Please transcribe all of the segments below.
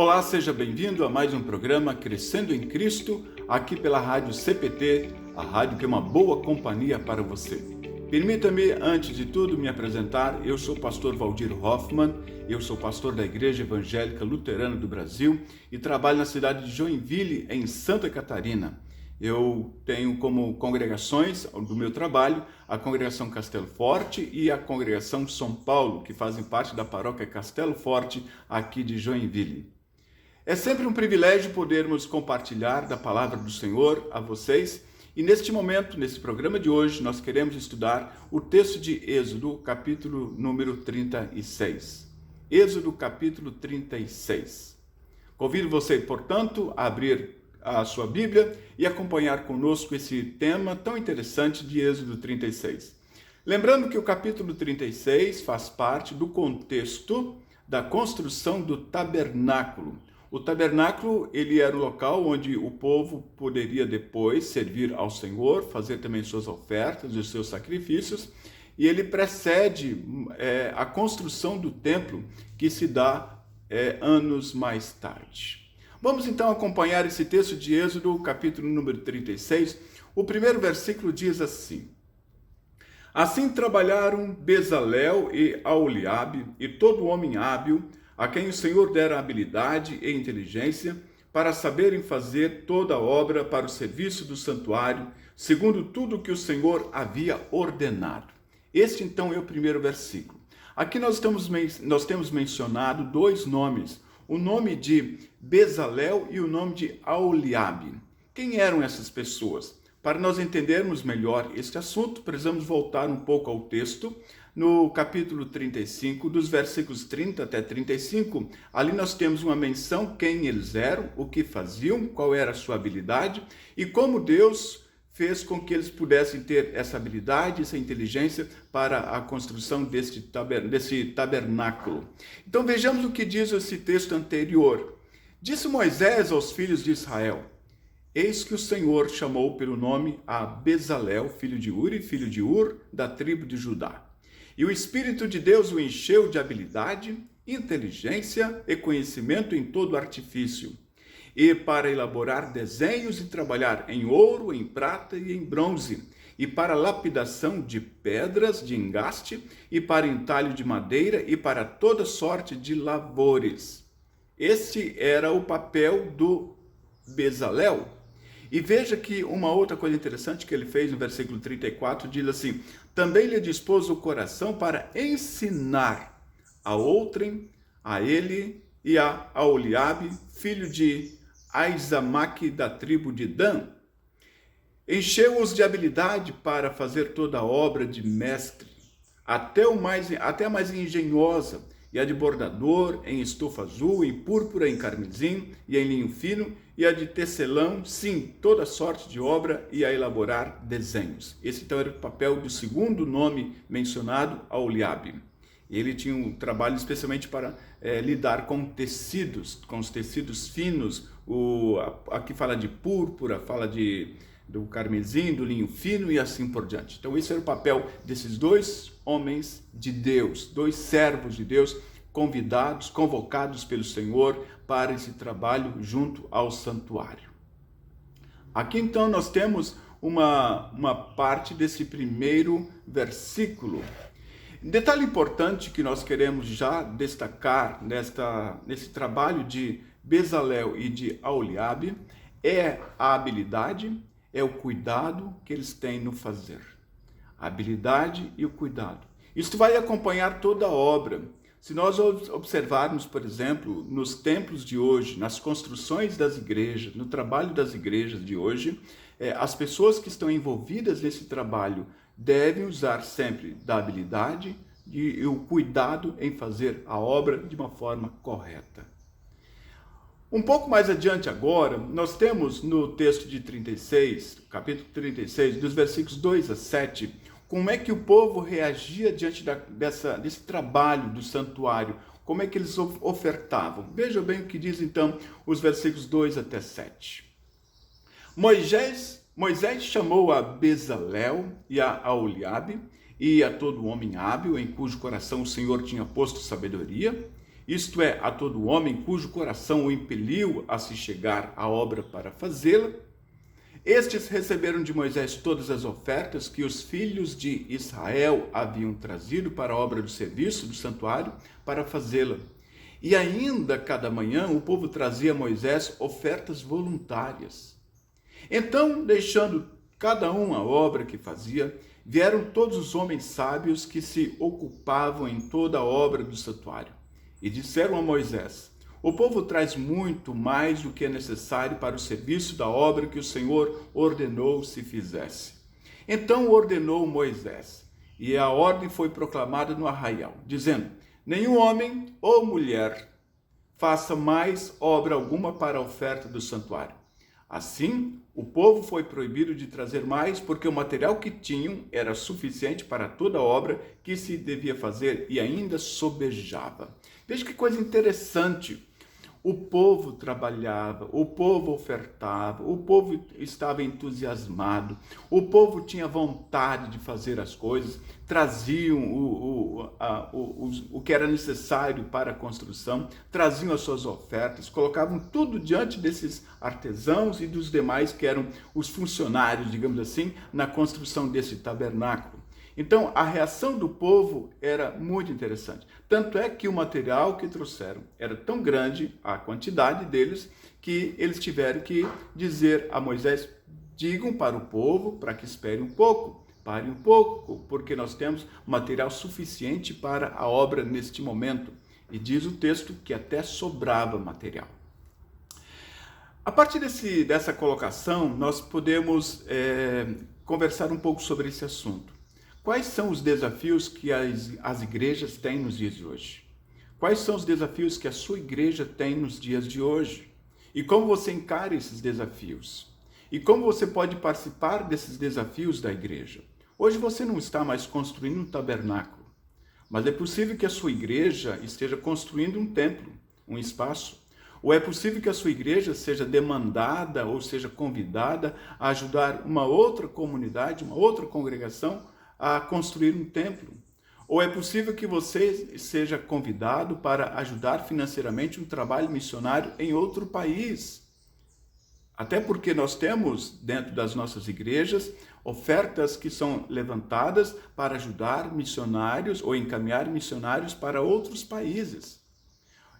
Olá, seja bem-vindo a mais um programa Crescendo em Cristo, aqui pela Rádio CPT, a rádio que é uma boa companhia para você. Permita-me, antes de tudo, me apresentar. Eu sou o pastor Valdir Hoffmann, eu sou pastor da Igreja Evangélica Luterana do Brasil e trabalho na cidade de Joinville, em Santa Catarina. Eu tenho como congregações do meu trabalho a Congregação Castelo Forte e a Congregação São Paulo, que fazem parte da paróquia Castelo Forte, aqui de Joinville. É sempre um privilégio podermos compartilhar da palavra do Senhor a vocês. E neste momento, nesse programa de hoje, nós queremos estudar o texto de Êxodo, capítulo número 36. Êxodo, capítulo 36. Convido você, portanto, a abrir a sua Bíblia e acompanhar conosco esse tema tão interessante de Êxodo 36. Lembrando que o capítulo 36 faz parte do contexto da construção do tabernáculo. O tabernáculo, ele era o local onde o povo poderia depois servir ao Senhor, fazer também suas ofertas, os seus sacrifícios, e ele precede a construção do templo, que se dá anos mais tarde. Vamos então acompanhar esse texto de Êxodo, capítulo número 36. O primeiro versículo diz assim: Assim trabalharam Bezalel e Aholiabe e todo homem hábil, a quem o Senhor dera habilidade e inteligência para saberem fazer toda a obra para o serviço do santuário, segundo tudo que o Senhor havia ordenado. Este então é o primeiro versículo. Aqui nós temos mencionado dois nomes, o nome de Bezalel e o nome de Aholiabe. Quem eram essas pessoas? Para nós entendermos melhor este assunto, precisamos voltar um pouco ao texto. No capítulo 35, dos versículos 30 até 35, ali nós temos uma menção quem eles eram, o que faziam, qual era a sua habilidade e como Deus fez com que eles pudessem ter essa habilidade, essa inteligência para a construção desse tabernáculo. Então vejamos o que diz esse texto anterior. Disse Moisés aos filhos de Israel: Eis que o Senhor chamou pelo nome a Bezalel, filho de Uri, filho de Ur, da tribo de Judá. E o Espírito de Deus o encheu de habilidade, inteligência e conhecimento em todo artifício, e para elaborar desenhos e trabalhar em ouro, em prata e em bronze, e para lapidação de pedras de engaste, e para entalho de madeira, e para toda sorte de lavores. Este era o papel do Bezalel. E veja que uma outra coisa interessante que ele fez no versículo 34 diz assim: também lhe dispôs o coração para ensinar a outrem, a ele e a Aholiabe, filho de Aizamaque da tribo de Dan. Encheu-os de habilidade para fazer toda a obra de mestre, até a mais engenhosa, e a de bordador em estofa azul, em púrpura, em carmesim e em linho fino, e a de tecelão, sim, toda sorte de obra, e a elaborar desenhos. Esse então era o papel do segundo nome mencionado, Aholiabe. Ele tinha um trabalho especialmente para lidar com tecidos, com os tecidos finos. Aqui fala de púrpura, fala do carmesim, do linho fino e assim por diante. Então esse era o papel desses dois homens de Deus, dois servos de Deus, convidados, convocados pelo Senhor para esse trabalho junto ao santuário. Aqui então nós temos uma parte desse primeiro versículo. Detalhe importante que nós queremos já destacar nesse trabalho de Bezalel e de Aholiabe é a habilidade, é o cuidado que eles têm no fazer. A habilidade e o cuidado. Isso vai acompanhar toda a obra. Se nós observarmos, por exemplo, nos templos de hoje, nas construções das igrejas, no trabalho das igrejas de hoje, as pessoas que estão envolvidas nesse trabalho devem usar sempre da habilidade e o cuidado em fazer a obra de uma forma correta. Um pouco mais adiante agora, nós temos no texto de 36, capítulo 36, dos versículos 2 a 7, como é que o povo reagia diante desse trabalho do santuário, como é que eles ofertavam. Veja bem o que diz então os versículos 2 até 7. Moisés chamou a Bezalel e a Aholiabe e a todo homem hábil, em cujo coração o Senhor tinha posto sabedoria, isto é, a todo homem cujo coração o impeliu a se chegar à obra para fazê-la. Estes receberam de Moisés todas as ofertas que os filhos de Israel haviam trazido para a obra do serviço do santuário para fazê-la. E ainda cada manhã o povo trazia a Moisés ofertas voluntárias. Então, deixando cada um a obra que fazia, vieram todos os homens sábios que se ocupavam em toda a obra do santuário. E disseram a Moisés: o povo traz muito mais do que é necessário para o serviço da obra que o Senhor ordenou se fizesse. Então ordenou Moisés, e a ordem foi proclamada no arraial, dizendo: nenhum homem ou mulher faça mais obra alguma para a oferta do santuário. Assim, o povo foi proibido de trazer mais, porque o material que tinham era suficiente para toda a obra que se devia fazer e ainda sobejava. Veja que coisa interessante. O povo trabalhava, o povo ofertava, o povo estava entusiasmado, o povo tinha vontade de fazer as coisas, traziam o que era necessário para a construção, traziam as suas ofertas, colocavam tudo diante desses artesãos e dos demais que eram os funcionários, digamos assim, na construção desse tabernáculo. Então, a reação do povo era muito interessante. Tanto é que o material que trouxeram era tão grande, a quantidade deles, que eles tiveram que dizer a Moisés: digam para o povo para que espere um pouco, pare um pouco, porque nós temos material suficiente para a obra neste momento. E diz o texto que até sobrava material. A partir dessa colocação, nós podemos conversar um pouco sobre esse assunto. Quais são os desafios que as igrejas têm nos dias de hoje? Quais são os desafios que a sua igreja tem nos dias de hoje? E como você encara esses desafios? E como você pode participar desses desafios da igreja? Hoje você não está mais construindo um tabernáculo, mas é possível que a sua igreja esteja construindo um templo, um espaço. Ou é possível que a sua igreja seja demandada ou seja convidada a ajudar uma outra comunidade, uma outra congregação a construir um templo. Ou é possível que você seja convidado para ajudar financeiramente um trabalho missionário em outro país. Até porque nós temos, dentro das nossas igrejas, ofertas que são levantadas para ajudar missionários ou encaminhar missionários para outros países.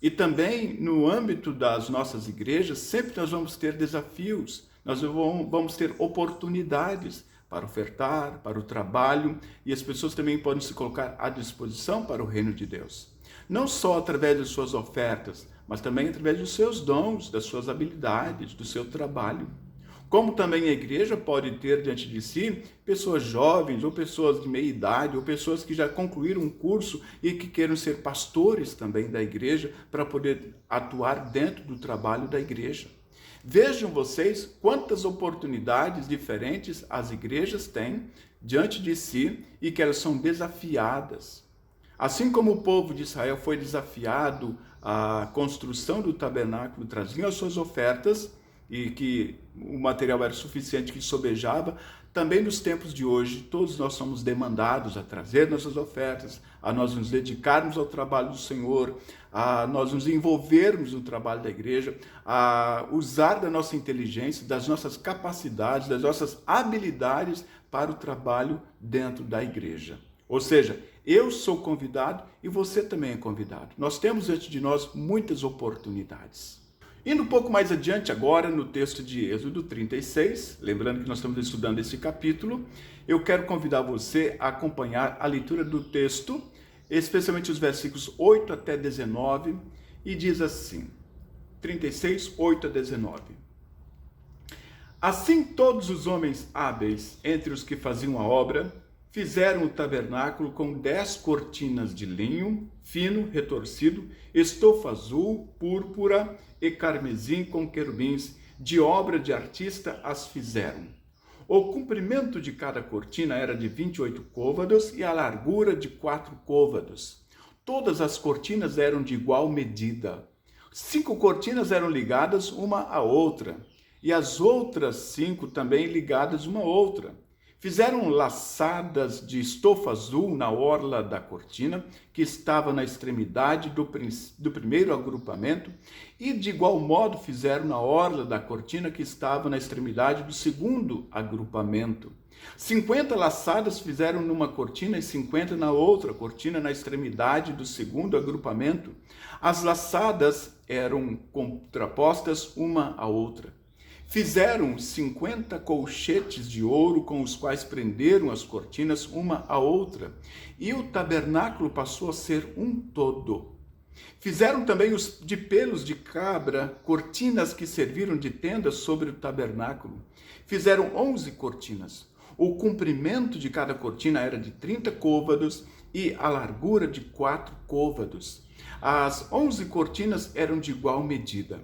E também, no âmbito das nossas igrejas, sempre nós vamos ter desafios, nós vamos ter oportunidades para ofertar, para o trabalho, e as pessoas também podem se colocar à disposição para o reino de Deus. Não só através de suas ofertas, mas também através dos seus dons, das suas habilidades, do seu trabalho. Como também a igreja pode ter diante de si pessoas jovens, ou pessoas de meia idade, ou pessoas que já concluíram um curso e que queiram ser pastores também da igreja para poder atuar dentro do trabalho da igreja. Vejam vocês quantas oportunidades diferentes as igrejas têm diante de si e que elas são desafiadas. Assim como o povo de Israel foi desafiado à construção do tabernáculo, traziam as suas ofertas e que o material era suficiente, que sobejava, também nos tempos de hoje, todos nós somos demandados a trazer nossas ofertas, a nós nos dedicarmos ao trabalho do Senhor, a nós nos envolvermos no trabalho da igreja, a usar da nossa inteligência, das nossas capacidades, das nossas habilidades para o trabalho dentro da igreja. Ou seja, eu sou convidado e você também é convidado. Nós temos diante de nós muitas oportunidades. Indo um pouco mais adiante agora no texto de Êxodo 36, lembrando que nós estamos estudando esse capítulo, eu quero convidar você a acompanhar a leitura do texto, especialmente os versículos 8 até 19, e diz assim, 36, 8 a 19. Assim todos os homens hábeis entre os que faziam a obra fizeram o tabernáculo com 10 cortinas de linho fino, retorcido, estofa azul, púrpura e carmesim com querubins, de obra de artista as fizeram. O comprimento de cada cortina era de 28 côvados e a largura de 4 côvados. Todas as cortinas eram de igual medida. 5 cortinas eram ligadas uma à outra, e as outras 5 também ligadas uma à outra. Fizeram laçadas de estofa azul na orla da cortina, que estava na extremidade do primeiro agrupamento, e de igual modo fizeram na orla da cortina, que estava na extremidade do segundo agrupamento. 50 laçadas fizeram numa cortina e 50 na outra cortina, na extremidade do segundo agrupamento. As laçadas eram contrapostas uma à outra. Fizeram 50 colchetes de ouro com os quais prenderam as cortinas uma à outra, e o tabernáculo passou a ser um todo. Fizeram também de pelos de cabra cortinas que serviram de tendas sobre o tabernáculo. Fizeram 11 cortinas. O comprimento de cada cortina era de 30 côvados e a largura de 4 côvados. As 11 cortinas eram de igual medida.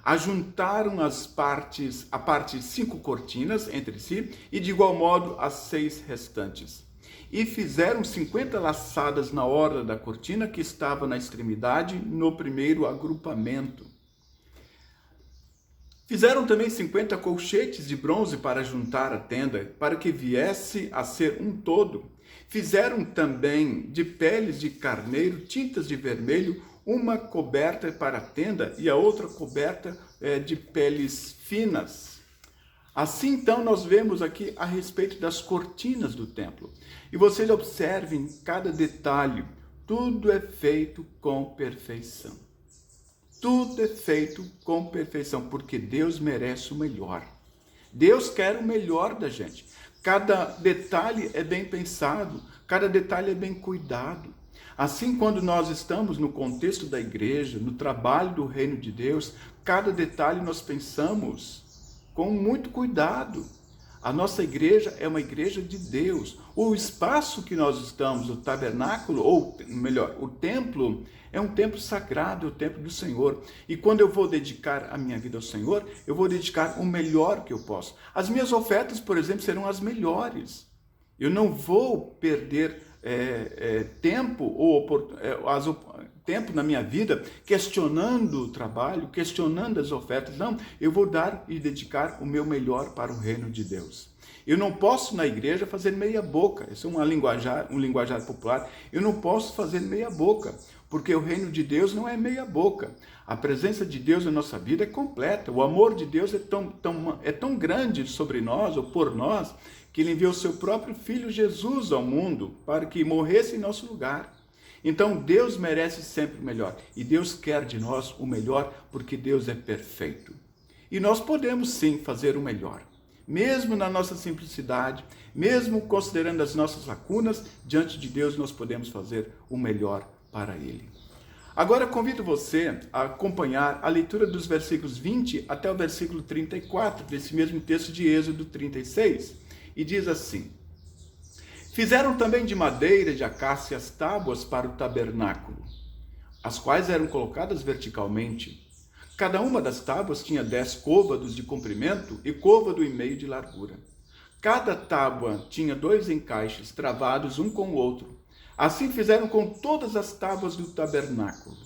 Ajuntaram a parte 5 cortinas entre si e de igual modo as 6 restantes. E fizeram 50 laçadas na orla da cortina que estava na extremidade no primeiro agrupamento. Fizeram também 50 colchetes de bronze para juntar a tenda, para que viesse a ser um todo. Fizeram também de peles de carneiro, tintas de vermelho, uma coberta para a tenda e a outra coberta de peles finas. Assim, então, nós vemos aqui a respeito das cortinas do templo. E vocês observem cada detalhe. Tudo é feito com perfeição. Tudo é feito com perfeição, porque Deus merece o melhor. Deus quer o melhor da gente. Cada detalhe é bem pensado, cada detalhe é bem cuidado. Assim, quando nós estamos no contexto da igreja, no trabalho do reino de Deus, cada detalhe nós pensamos com muito cuidado. A nossa igreja é uma igreja de Deus. O espaço que nós estamos, o tabernáculo, ou melhor, o templo, é um templo sagrado, é o templo do Senhor. E quando eu vou dedicar a minha vida ao Senhor, eu vou dedicar o melhor que eu posso. As minhas ofertas, por exemplo, serão as melhores. Eu não vou perder tempo na minha vida questionando o trabalho, questionando as ofertas. Não, eu vou dar e dedicar o meu melhor para o reino de Deus. Eu não posso na igreja fazer meia boca. Isso é um linguajar popular. Eu não posso fazer meia boca, porque o reino de Deus não é meia boca. A presença de Deus na nossa vida é completa. O amor de Deus é tão grande sobre nós, ou por nós, que Ele enviou o seu próprio Filho Jesus ao mundo para que morresse em nosso lugar. Então Deus merece sempre o melhor. E Deus quer de nós o melhor, porque Deus é perfeito. E nós podemos sim fazer o melhor. Mesmo na nossa simplicidade, mesmo considerando as nossas lacunas, diante de Deus nós podemos fazer o melhor para Ele. Agora convido você a acompanhar a leitura dos versículos 20 até o versículo 34, desse mesmo texto de Êxodo 36. E diz assim: Fizeram também de madeira de acácia as tábuas para o tabernáculo, as quais eram colocadas verticalmente. Cada uma das tábuas tinha 10 côvados de comprimento e côvado e meio de largura. Cada tábua tinha 2 encaixes travados um com o outro. Assim fizeram com todas as tábuas do tabernáculo.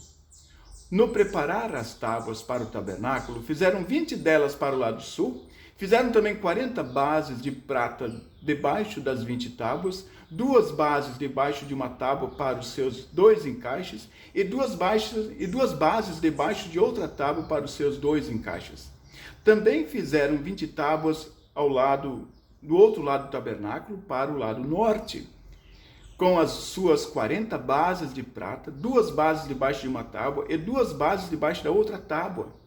No preparar as tábuas para o tabernáculo, fizeram 20 delas para o lado sul. Fizeram também 40 bases de prata debaixo das 20 tábuas, 2 bases debaixo de uma tábua para os seus 2 encaixes, e duas bases debaixo de outra tábua para os seus 2 encaixes. Também fizeram 20 tábuas do outro lado do tabernáculo, para o lado norte, com as suas 40 bases de prata, 2 bases debaixo de uma tábua e 2 bases debaixo da outra tábua.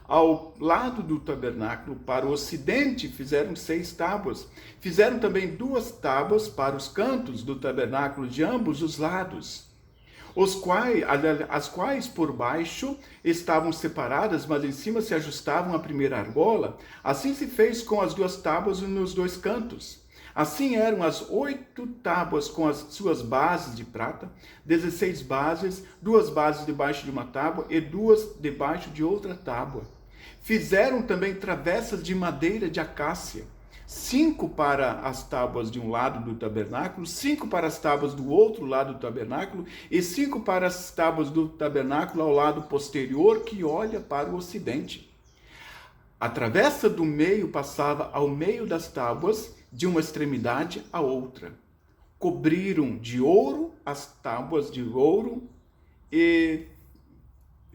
Ao lado do tabernáculo, para o ocidente, fizeram 6 tábuas. Fizeram também 2 tábuas para os cantos do tabernáculo de ambos os lados, as quais por baixo estavam separadas, mas em cima se ajustavam à primeira argola. Assim se fez com as 2 tábuas nos 2 cantos. Assim eram as 8 tábuas com as suas bases de prata, 16 bases, 2 bases debaixo de uma tábua e 2 debaixo de outra tábua. Fizeram também travessas de madeira de acácia, 5 para as tábuas de um lado do tabernáculo, 5 para as tábuas do outro lado do tabernáculo e 5 para as tábuas do tabernáculo ao lado posterior que olha para o ocidente. A travessa do meio passava ao meio das tábuas de uma extremidade à outra. Cobriram de ouro as tábuas de ouro e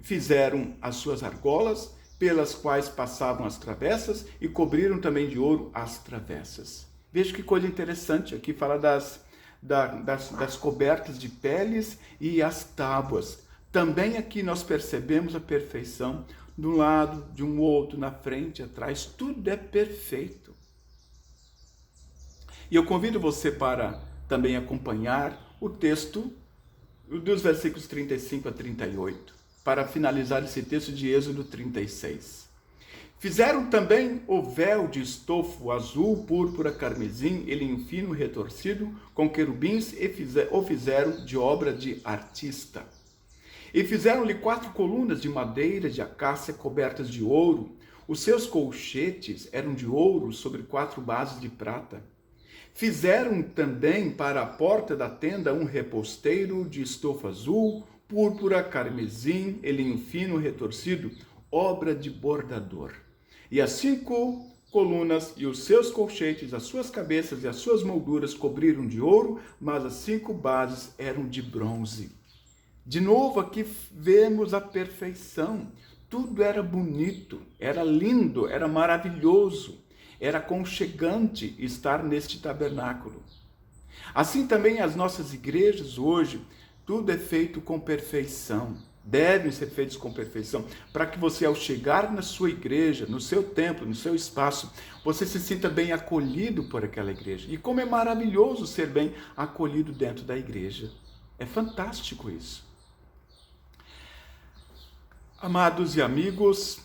fizeram as suas argolas, pelas quais passavam as travessas, e cobriram também de ouro as travessas. Veja que coisa interessante, aqui fala das cobertas de peles e as tábuas. Também aqui nós percebemos a perfeição, de um lado, de um outro, na frente, atrás, tudo é perfeito. E eu convido você para também acompanhar o texto dos versículos 35 a 38, para finalizar esse texto de Êxodo 36. Fizeram também o véu de estofo azul, púrpura, carmesim e linho fino retorcido, com querubins, e o fizeram de obra de artista. E fizeram-lhe 4 colunas de madeira de acácia cobertas de ouro. Os seus colchetes eram de ouro sobre 4 bases de prata. Fizeram também para a porta da tenda um reposteiro de estofo azul, púrpura, carmesim e linho fino retorcido, obra de bordador. E as 5 colunas e os seus colchetes, as suas cabeças e as suas molduras cobriram de ouro, mas as 5 bases eram de bronze. De novo aqui vemos a perfeição. Tudo era bonito, era lindo, era maravilhoso. Era aconchegante estar neste tabernáculo. Assim também as nossas igrejas hoje, tudo é feito com perfeição. Devem ser feitos com perfeição, para que você, ao chegar na sua igreja, no seu templo, no seu espaço, você se sinta bem acolhido por aquela igreja. E como é maravilhoso ser bem acolhido dentro da igreja. É fantástico isso. Amados e amigos,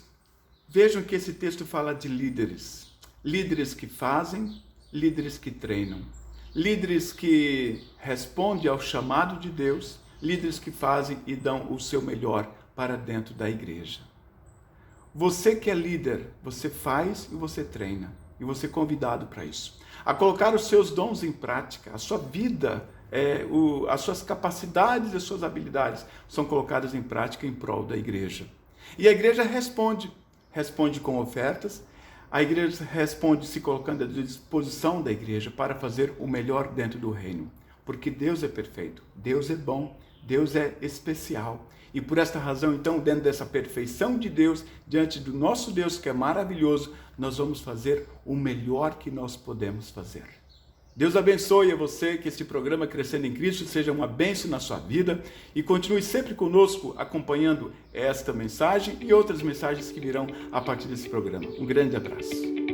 vejam que esse texto fala de líderes. Líderes que fazem, líderes que treinam. Líderes que respondem ao chamado de Deus, líderes que fazem e dão o seu melhor para dentro da igreja. Você que é líder, você faz e você treina. E você é convidado para isso. A colocar os seus dons em prática, a sua vida, as suas capacidades e as suas habilidades são colocadas em prática em prol da igreja. E a igreja responde com ofertas. A igreja responde se colocando à disposição da igreja para fazer o melhor dentro do reino. Porque Deus é perfeito, Deus é bom, Deus é especial. E por esta razão, então, dentro dessa perfeição de Deus, diante do nosso Deus que é maravilhoso, nós vamos fazer o melhor que nós podemos fazer. Deus abençoe a você, que este programa Crescendo em Cristo seja uma bênção na sua vida e continue sempre conosco acompanhando esta mensagem e outras mensagens que virão a partir desse programa. Um grande abraço.